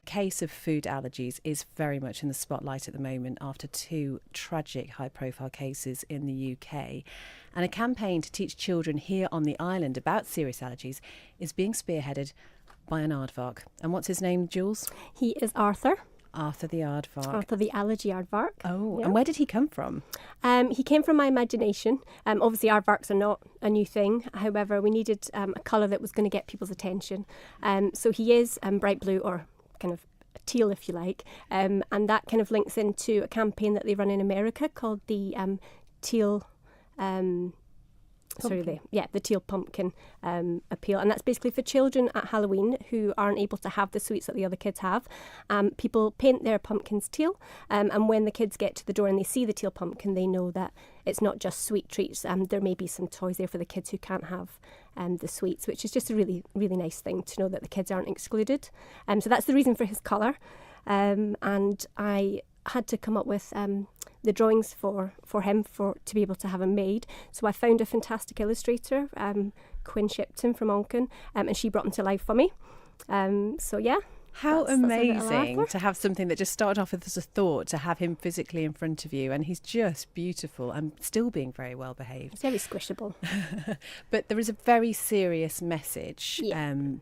case of food allergies is very much in the spotlight at the moment after 2 tragic high-profile cases in the UK. And a campaign to teach children here on the island about serious allergies is being spearheaded by an aardvark. And what's his name, Jules? He is Arthur. Arthur the aardvark. Arthur the Allergy Aardvark. Oh, yeah. And where did he come from? He came from my imagination. Obviously, aardvarks are not a new thing. However, we needed a colour that was going to get people's attention. So he is bright blue, or kind of teal, if you like. And that kind of links into a campaign that they run in America called the teal... the teal pumpkin appeal, and that's basically for children at Halloween who aren't able to have the sweets that the other kids have. People paint their pumpkins teal, and when the kids get to the door and they see the teal pumpkin, they know that it's not just sweet treats. There may be some toys there for the kids who can't have the sweets, which is just a really, really nice thing to know that the kids aren't excluded. So that's the reason for his colour, and I had to come up with the drawings for him to be able to have him made. So I found a fantastic illustrator, Quinn Shipton from Onken, and she brought him to life for me. How amazing to have something that just started off as a thought, to have him physically in front of you, and he's just beautiful and still being very well behaved. It's very squishable. But there is a very serious message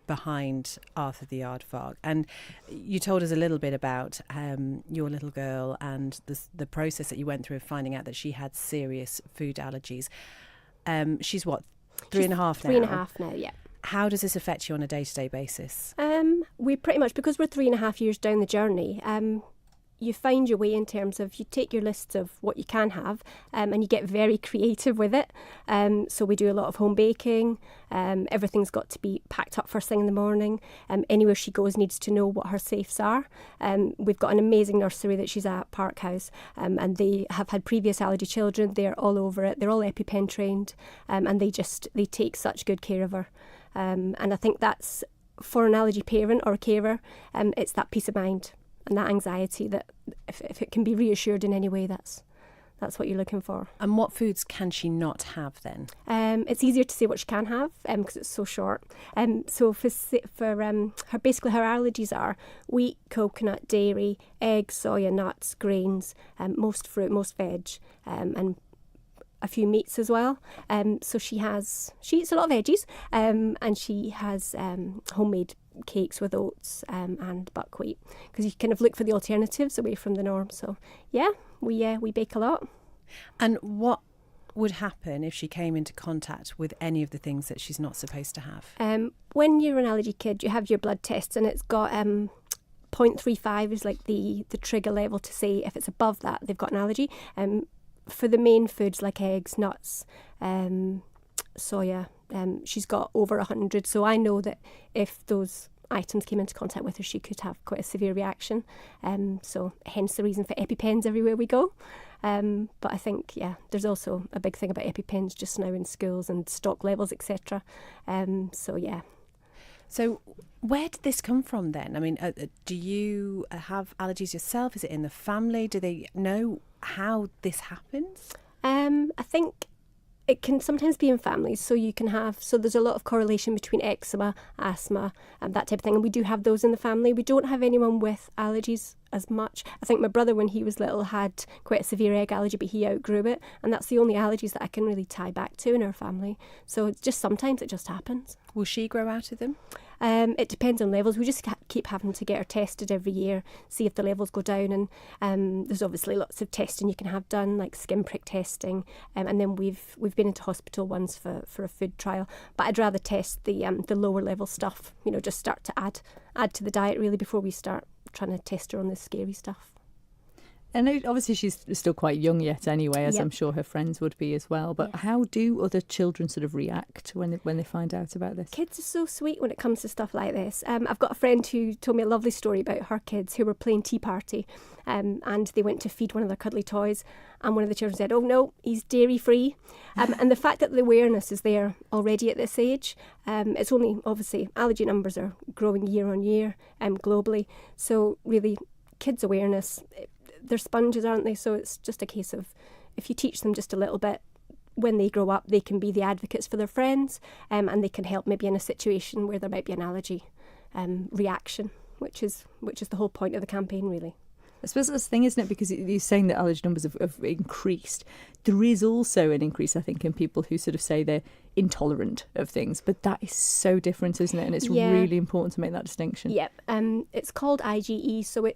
behind Arthur the Aardvark, and you told us a little bit about your little girl and the process that you went through of finding out that she had serious food allergies. She's what, 3.5 now? 3.5 now, yeah. How does this affect you on a day-to-day basis? We pretty much, because we're 3.5 years down the journey, you find your way in terms of, you take your lists of what you can have, and you get very creative with it. So we do a lot of home baking. Everything's got to be packed up first thing in the morning. Anywhere she goes needs to know what her safes are. We've got an amazing nursery that she's at, Park House, and they have had previous allergy children. They're all over it. They're all EpiPen trained, and they take such good care of her. And I think that's, for an allergy parent or carer, it's that peace of mind and that anxiety that if it can be reassured in any way, that's what you're looking for. And what foods can she not have then? It's easier to say what she can have because it's so short. So for her, basically her allergies are wheat, coconut, dairy, eggs, soya, nuts, grains, most fruit, most veg, and a few meats as well. So she eats a lot of veggies, and she has homemade cakes with oats and buckwheat, because you kind of look for the alternatives away from the norm. So yeah, we bake a lot. And what would happen if she came into contact with any of the things that she's not supposed to have? When you're an allergy kid, you have your blood tests, and it's got 0.35 is like the trigger level to say if it's above that, they've got an allergy. For the main foods like eggs, nuts, soya, she's got over 100. So I know that if those items came into contact with her, she could have quite a severe reaction. So hence the reason for EpiPens everywhere we go. But I think, there's also a big thing about EpiPens just now in schools and stock levels, etc. So where did this come from then? I mean, do you have allergies yourself? Is it in the family? Do they know how this happens? I think it can sometimes be in families. So there's a lot of correlation between eczema, asthma, that type of thing. And we do have those in the family. We don't have anyone with allergies as much. I think my brother, when he was little, had quite a severe egg allergy, but he outgrew it. And that's the only allergies that I can really tie back to in our family. So it's just sometimes it just happens. Will she grow out of them? It depends on levels. We just keep having to get her tested every year, see if the levels go down. And there's obviously lots of testing you can have done, like skin prick testing. And then we've been into hospital once for a food trial. But I'd rather test the lower level stuff. Just start to add to the diet really before we start trying to test her on this scary stuff. And obviously she's still quite young yet anyway, as I'm sure her friends would be as well. But how do other children sort of react when they find out about this? Kids are so sweet when it comes to stuff like this. I've got a friend who told me a lovely story about her kids who were playing tea party, and they went to feed one of their cuddly toys, and one of the children said, "Oh no, he's dairy free." And the fact that the awareness is there already at this age, it's only, obviously, allergy numbers are growing year on year globally. So really, kids' awareness, they're sponges, aren't they? So it's just a case of, if you teach them just a little bit, when they grow up, they can be the advocates for their friends, and they can help maybe in a situation where there might be an allergy reaction. which is the whole point of the campaign, really. I suppose that's the thing, isn't it? Because you're saying that allergy numbers have increased. There is also an increase, I think, in people who sort of say they're intolerant of things. But that is so different, isn't it? And it's really important to make that distinction. Yep. It's called IgE. So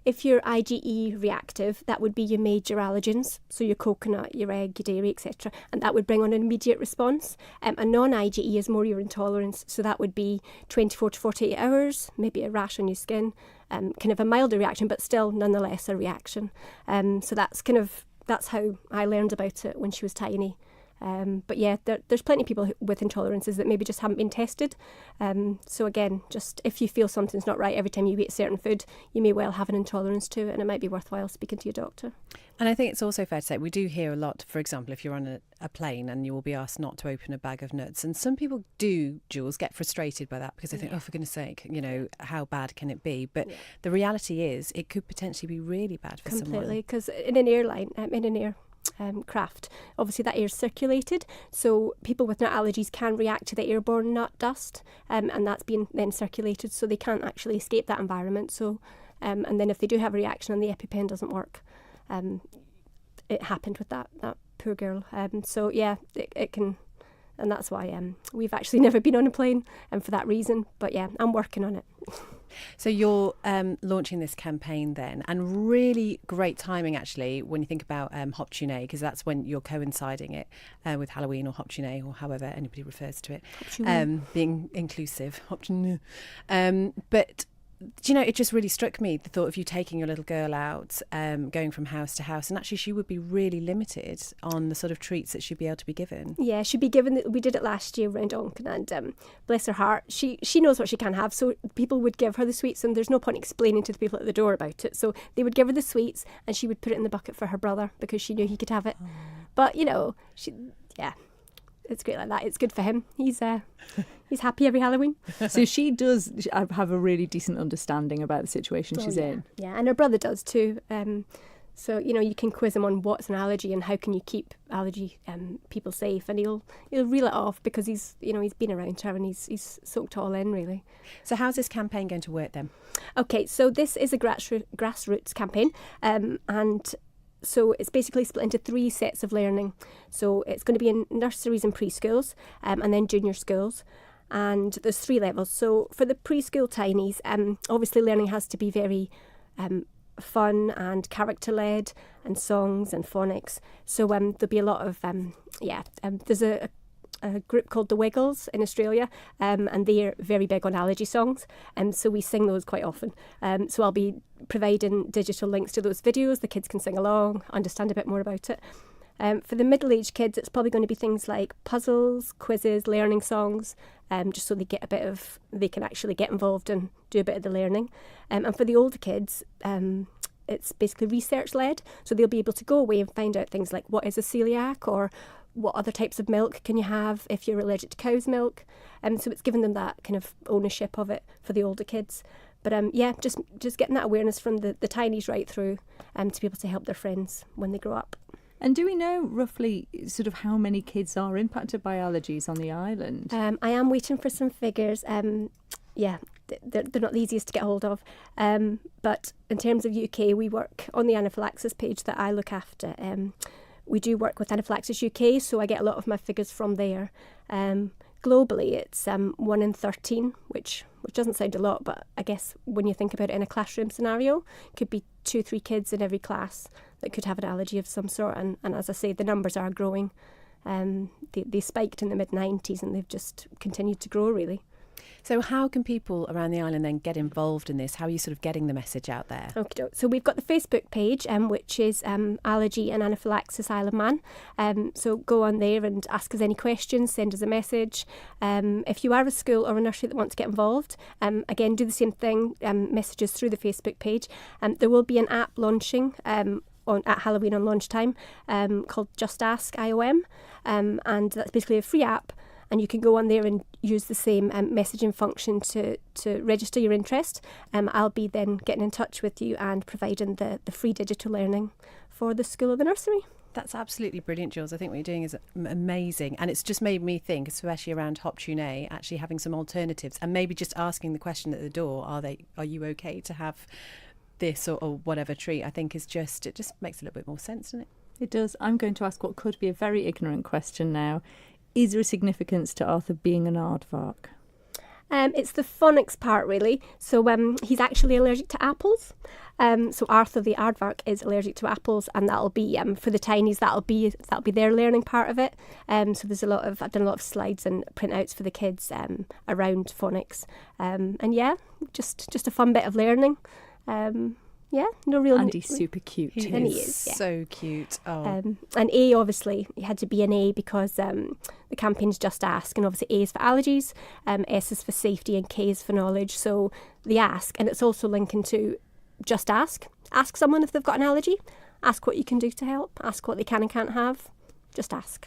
if you're IgE reactive, that would be your major allergens. So your coconut, your egg, your dairy, etc. And that would bring on an immediate response. A non-IgE is more your intolerance. So that would be 24 to 48 hours, maybe a rash on your skin. Kind of a milder reaction, but still nonetheless a reaction. So that's how I learned about it when she was tiny. But yeah, there's plenty of people with intolerances that maybe just haven't been tested. So again, just if you feel something's not right every time you eat a certain food, you may well have an intolerance to it, and it might be worthwhile speaking to your doctor. And I think it's also fair to say we do hear a lot, for example, if you're on a plane and you will be asked not to open a bag of nuts. And some people do, Jules, get frustrated by that because they think, oh, for goodness sake, how bad can it be? But the reality is it could potentially be really bad for someone. Completely, because in an airline, craft, obviously that air is circulated, so people with nut allergies can react to the airborne nut dust, and that's been then circulated, so they can't actually escape that environment. So and then if they do have a reaction and the EpiPen doesn't work, it happened with that poor girl. So yeah, it can, and that's why we've actually never been on a plane, and for that reason. But yeah, I'm working on it. So you're launching this campaign then, and really great timing actually when you think about Hop Tuné, because that's when you're coinciding it with Halloween or Hop Tuné, or however anybody refers to it, being inclusive. Hop Tuné. But do you know, it just really struck me, the thought of you taking your little girl out, going from house to house, and actually she would be really limited on the sort of treats that she'd be able to be given. Yeah, she'd be given, we did it last year around Onken, and bless her heart, she knows what she can have, so people would give her the sweets, and there's no point explaining to the people at the door about it. So they would give her the sweets, and she would put it in the bucket for her brother because she knew he could have it. But, it's great like that. It's good for him. He's happy every Halloween. So she does have a really decent understanding about the situation she's in. Yeah, and her brother does too. So you can quiz him on what's an allergy and how can you keep allergy people safe, and he'll reel it off because he's been around her and he's soaked all in really. So how's this campaign going to work then? Okay, so this is a grassroots campaign, and so it's basically split into 3 sets of learning. So it's going to be in nurseries and preschools, and then junior schools. And there's 3 levels. So for the preschool tinies, obviously learning has to be very fun and character-led, and songs and phonics. So there'll be a lot of, there's a group called The Wiggles in Australia, and they're very big on allergy songs, and so we sing those quite often. So I'll be providing digital links to those videos. The kids can sing along, understand a bit more about it. For the middle-aged kids, it's probably going to be things like puzzles, quizzes, learning songs, just so they can actually get involved and do a bit of the learning. And for the older kids, it's basically research-led, so they'll be able to go away and find out things like what is a celiac, or what other types of milk can you have if you're allergic to cow's milk. So it's given them that kind of ownership of it for the older kids. But just getting that awareness from the tinies right through, to be able to help their friends when they grow up. And do we know roughly sort of how many kids are impacted by allergies on the island? I am waiting for some figures. They're not the easiest to get hold of. But in terms of UK, we work on the anaphylaxis page that I look after. We do work with Anaphylaxis UK, so I get a lot of my figures from there. Globally, it's 1 in 13, which doesn't sound a lot, but I guess when you think about it in a classroom scenario, it could be 2-3 kids in every class that could have an allergy of some sort. And as I say, the numbers are growing. They spiked in the mid-90s and they've just continued to grow, really. So how can people around the island then get involved in this? How are you sort of getting the message out there? Okay, so we've got the Facebook page, which is Allergy and Anaphylaxis Isle of Man. So go on there and ask us any questions, send us a message. If you are a school or a nursery that wants to get involved, again, do the same thing, messages through the Facebook page. There will be an app launching at Halloween on lunchtime called Just Ask IOM, and that's basically a free app. And you can go on there and use the same messaging function to register your interest. I'll be then getting in touch with you and providing the free digital learning for the school or the nursery. That's absolutely brilliant, Jules. I think what you're doing is amazing. And it's just made me think, especially around Hop Tuné, actually having some alternatives and maybe just asking the question at the door, are you okay to have this or whatever treat? I think it just makes a little bit more sense, doesn't it? It does. I'm going to ask what could be a very ignorant question now. Is there a significance to Arthur being an aardvark? It's the phonics part, really. So he's actually allergic to apples. So Arthur the aardvark is allergic to apples, and that'll be for the tinies. That'll be their learning part of it. So I've done a lot of slides and printouts for the kids around phonics, and yeah, just a fun bit of learning. Yeah, no real. And he's super cute too. And he is so cute. Oh. And A, obviously, it had to be an A because the campaign's Just Ask, and obviously A is for allergies, S is for safety, and K is for knowledge. So the ask, and it's also linking to just ask. Ask someone if they've got an allergy. Ask what you can do to help. Ask what they can and can't have. Just ask.